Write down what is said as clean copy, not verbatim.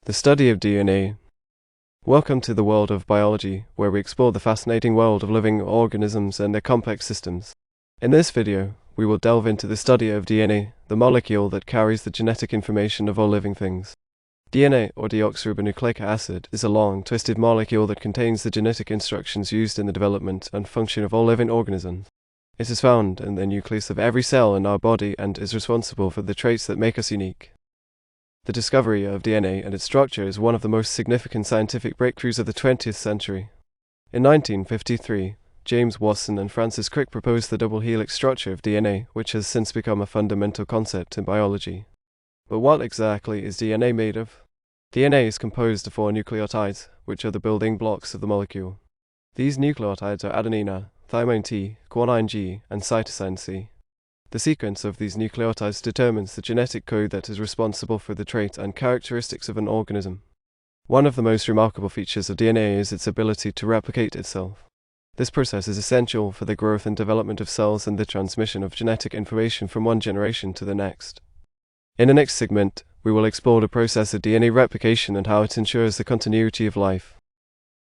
The study of DNA. Welcome to the world of biology, where we explore the fascinating world of living organisms and their complex systems. In this video, we will delve into the study of DNA, the molecule that carries the genetic information of all living things. DNA, or deoxyribonucleic acid, is a long, twisted molecule that contains the genetic instructions used in the development and function of all living organisms. It is found in the nucleus of every cell in our body and is responsible for the traits that make us unique. The discovery of DNA and its structure is one of the most significant scientific breakthroughs of the 20th century. In 1953, James Watson and Francis Crick proposed the double helix structure of DNA, which has since become a fundamental concept in biology. But what exactly is DNA made of? DNA is composed of 4 nucleotides, which are the building blocks of the molecule. These nucleotides are adenine A, thymine T, guanine G, and cytosine C. The sequence of these nucleotides determines the genetic code that is responsible for the trait and characteristics of an organism. One of the most remarkable features of DNA is its ability to replicate itself. This process is essential for the growth and development of cells and the transmission of genetic information from one generation to the next. In the next segment, we will explore the process of DNA replication and how it ensures the continuity of life.